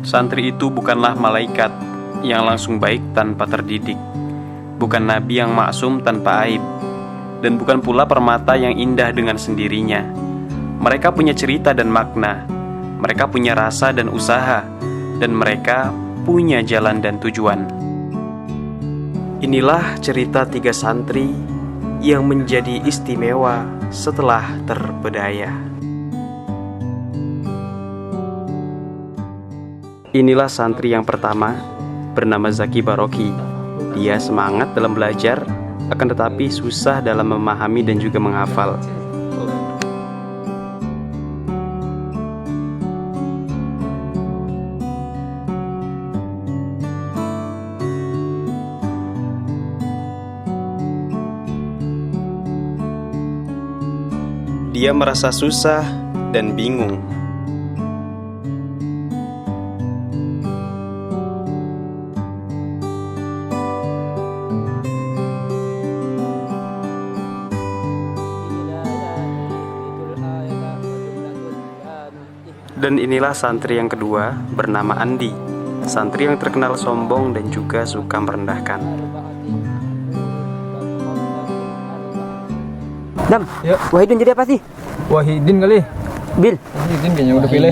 Santri itu bukanlah malaikat yang langsung baik tanpa terdidik, bukan nabi yang maksum tanpa aib, dan bukan pula permata yang indah dengan sendirinya. Mereka punya cerita dan makna, mereka punya rasa dan usaha, dan mereka punya jalan dan tujuan. Inilah cerita 3 santri yang menjadi istimewa setelah terpedaya. Inilah santri yang pertama, bernama Zaki Baroki. Dia semangat dalam belajar, akan tetapi susah dalam memahami dan juga menghafal. Dia merasa susah dan bingung. Dan inilah santri yang kedua, bernama Andi. Santri yang terkenal sombong dan juga suka merendahkan. Dam, Ya. Wahidun jadi apa sih? Wahidin kali. Bil. Wahidin kayaknya udah pilih.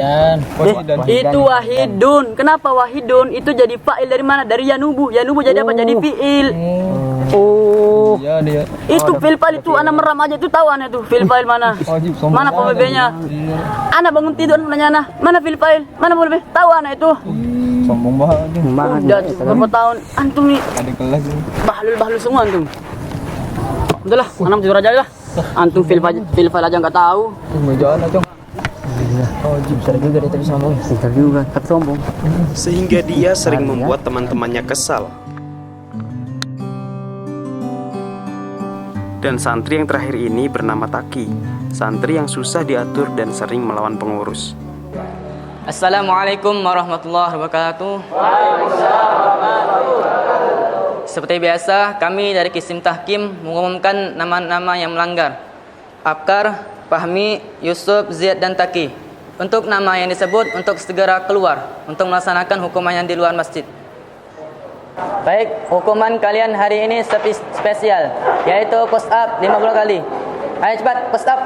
Wahidan. Itu Wahidun. Kenapa Wahidun? Itu jadi fa'il dari mana? Dari Yanubu. Yanubu jadi apa? Jadi fi'il. Oh. Iya dia. Itu fil fa'il itu anak meram aja itu tahu anak tuh fil fa'il mana? Wajib sombong. Mana pembebenya? Anak bangun tidur nanya anak, mana fil fa'il? Mana pembebe? Tahu anak itu. Sombong banget. Udah berapa tahun antum nih Ada kelas ini. bahlul semua antum. Udahlah, anak tidur aja lah. Antum fil fa'il aja nggak tahu. Mejaan aja. Wajib sering juga dia tapi sombong. Pintar juga, tapi sombong. Sehingga dia sering membuat teman-temannya kesal. Dan santri yang terakhir ini bernama Taki. Santri yang susah diatur dan sering melawan pengurus. Assalamualaikum warahmatullahi wabarakatuh. Seperti biasa, kami dari Kisim Tahkim mengumumkan nama-nama yang melanggar. Abkar, Fahmi, Yusuf, Ziyad, dan Taki. Untuk nama yang disebut untuk segera keluar untuk melaksanakan hukuman yang di luar masjid. Baik, hukuman kalian hari ini spesial, yaitu push up 50 kali. Ayo cepat, push up.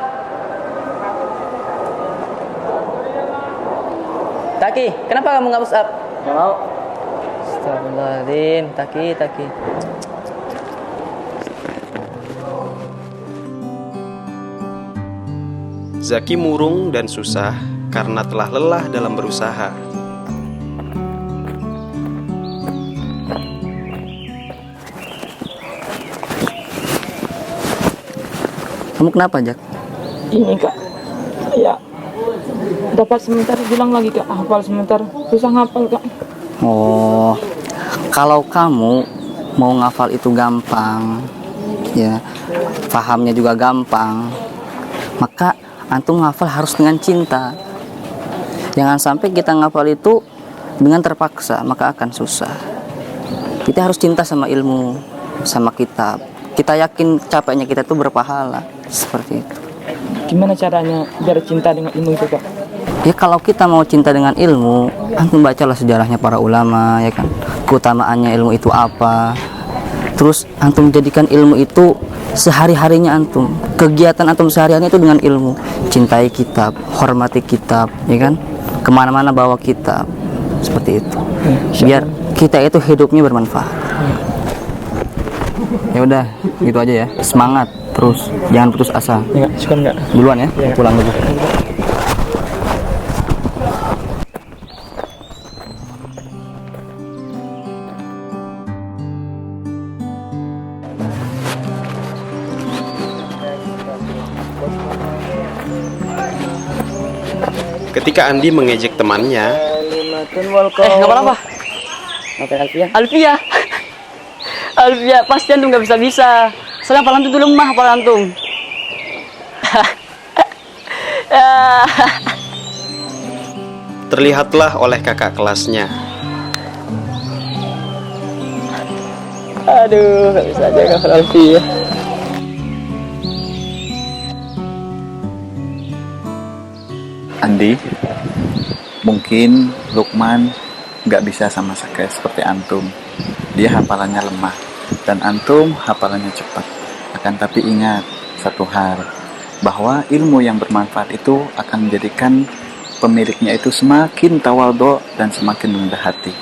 Taki, kenapa kamu nggak push up? Nggak mau. Astagfirullahaladzim, Taki. Zaki murung dan susah karena telah lelah dalam berusaha. Kamu kenapa, Jak? Ini kak, ya dapat sebentar bilang lagi kak, hafal sebentar susah ngapal kak. Oh, kalau kamu mau ngafal itu gampang, ya, pahamnya juga gampang, maka antum ngafal harus dengan cinta. Jangan sampai kita ngafal itu dengan terpaksa, maka akan susah. Kita harus cinta sama ilmu, sama kitab. Kita yakin capeknya kita itu berpahala, seperti itu. Gimana caranya biar cinta dengan ilmu itu kak? Ya kalau kita mau cinta dengan ilmu, antum bacalah sejarahnya para ulama, ya kan, keutamaannya ilmu itu apa. Terus antum jadikan ilmu itu sehari-harinya antum, kegiatan antum sehari-harinya itu dengan ilmu. Cintai kitab, hormati kitab, ya kan, kemana-mana bawa kitab, seperti itu. Biar kita itu hidupnya bermanfaat. Ya udah, gitu aja ya. Semangat terus, jangan putus asa. Ya, suka nggak? Duluan ya, pulang dulu. Ketika Andi mengejek temannya, Nggak apa-apa. Alfia. Alfia, pasti antum nggak bisa. Soalnya hafalan antum tuh lemah, hafalan antum. terlihatlah oleh kakak kelasnya. Aduh, nggak bisa aja hafal Alfia. Andi, mungkin Lukman nggak bisa sama sekali seperti antum. Dia hafalannya lemah dan antum hafalannya cepat. Akan tapi ingat satu hal, bahwa ilmu yang bermanfaat itu akan menjadikan pemiliknya itu semakin tawadhu dan semakin rendah hati.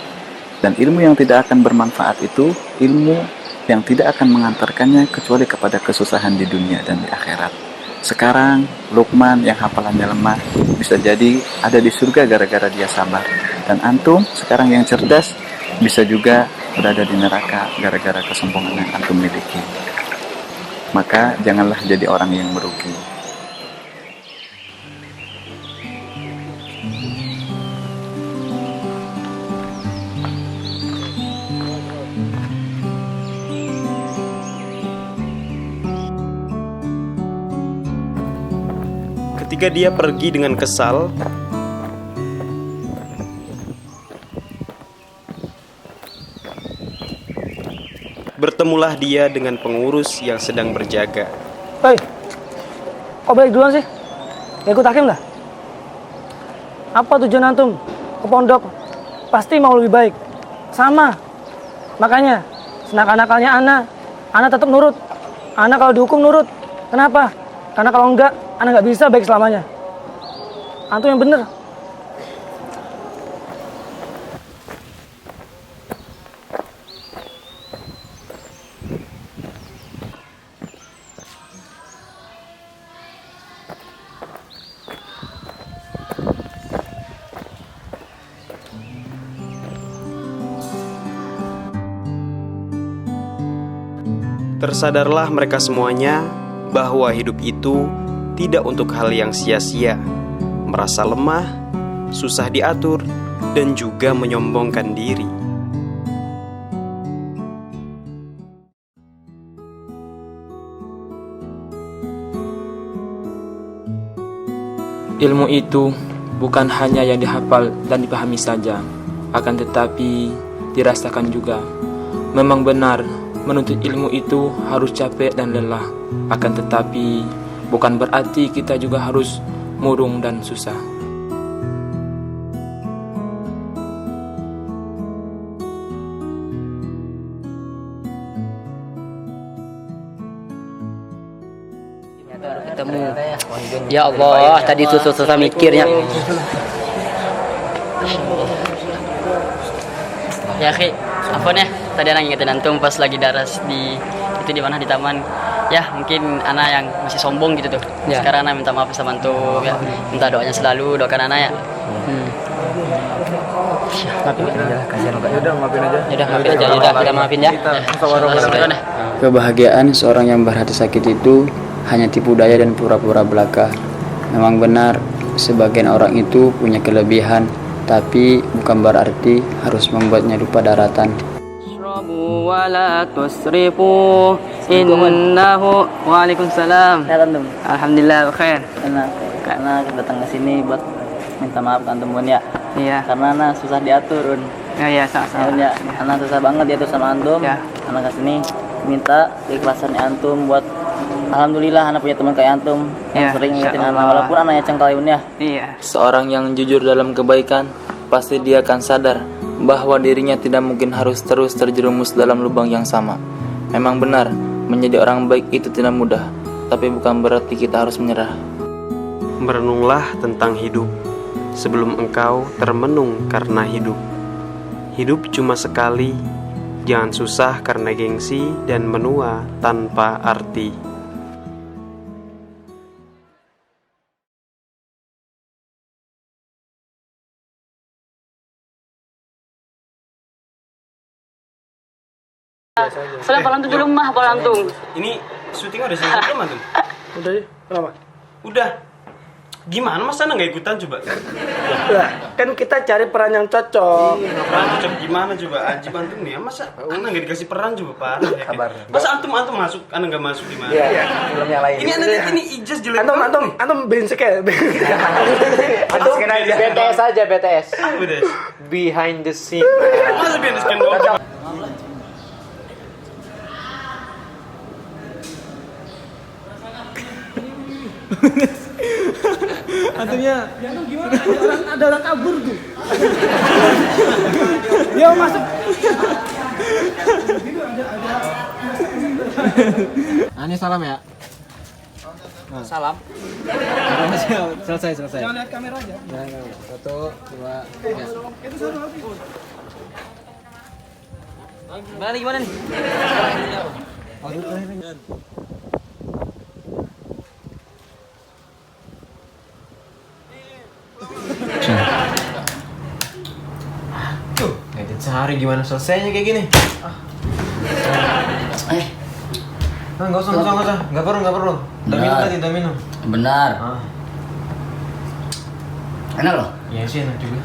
Dan ilmu yang tidak akan bermanfaat itu ilmu yang tidak akan mengantarkannya kecuali kepada kesusahan di dunia dan di akhirat. Sekarang Luqman yang hafalannya lemah bisa jadi ada di surga gara-gara dia sabar. Dan antum sekarang yang cerdas bisa juga berada di neraka gara-gara kesombongan yang antum miliki. Maka janganlah jadi orang yang merugi. Ketika dia pergi dengan kesal, bertemulah dia dengan pengurus yang sedang berjaga. Hei, kok balik duluan sih? Gak ikut hakim dah? Apa tujuan antum ke pondok? Pasti mau lebih baik. Sama. Makanya, senak-anakalnya Ana tetap nurut. Ana kalau dihukum nurut. Kenapa? Karena kalau enggak, Ana nggak bisa baik selamanya. Antum yang bener. Tersadarlah mereka semuanya bahwa hidup itu tidak untuk hal yang sia-sia, merasa lemah, susah diatur, dan juga menyombongkan diri. Ilmu itu bukan hanya yang dihafal dan dipahami saja, akan tetapi dirasakan juga. Memang benar, menuntut ilmu itu harus capek dan lelah, akan tetapi bukan berarti kita juga harus murung dan susah. Ketemu. Ya Allah, tadi susah-susah mikirnya. Ya, Ki, apa nih? Tadi anak ingetin antum pas lagi daras di itu di mana di taman. Ya, mungkin anak yang masih sombong gitu tuh. Ya. Sekarang anak minta maaf sama antum ya. Minta doanya selalu, doakan anak ya. Maafin aja. Kasihan Pak. Udah maafin aja. Udah kita maafin ya. Kebahagiaan seorang yang berhati sakit itu hanya tipu daya dan pura-pura belaka. Memang benar, sebagian orang itu punya kelebihan, tapi bukan berarti harus membuatnya lupa daratan. Shrabu wa la tusrifu innahu. Waalaikumsalam. Alhamdulillah khair. Karena datang ke sini buat minta maaf kan temen ya. Iya. Karena Ana susah diatur. Ya sama-sama. Ya, Ana susah banget diatur sama antum. Ya. Ana ke sini minta keikhlasan antum buat alhamdulillah Ana punya teman kayak antum yang Ya, sering ngingetin Ana insyaallah. walaupun Ana ya cengkaliun ya. Iya. Seorang yang jujur dalam kebaikan, pasti dia akan sadar bahwa dirinya tidak mungkin harus terus terjerumus dalam lubang yang sama. Memang benar, menjadi orang baik itu tidak mudah, tapi bukan berarti kita harus menyerah. Merenunglah tentang hidup sebelum engkau termenung karena hidup. Hidup cuma sekali, jangan susah karena gengsi dan menua tanpa arti. Salam palantung di rumah palantung. Ini syuting udah selesai belum antum? Udah sih, kenapa? Udah. Gimana masa anda nggak ikutan coba? Lah, kan kita cari peran yang cocok. Peran cocok gimana coba? Ajib antum nih, masa anda nggak dikasih peran coba parah ya? Masa antum masuk, anda nggak masuk gimana? Iya, film yang lain. Ini anda lihat ini ijaz jelek banget. Antum brengsek ya. Antum aja. BTS aja BTS. Apa deh? Behind the scene. Masa biar sekian doang? Antumnya, ada orang kabur tuh. Yo masuk. Ini salam ya. Salam. Selesai. Jangan lihat kamera aja. Satu, dua, tiga. Gimana nih? Ngedit sehari gimana selesainya kayak gini? Nggak usah. Nggak perlu. Udah minum tadi, udah minum. Benar. Ah, Enak loh. iya sih enak juga.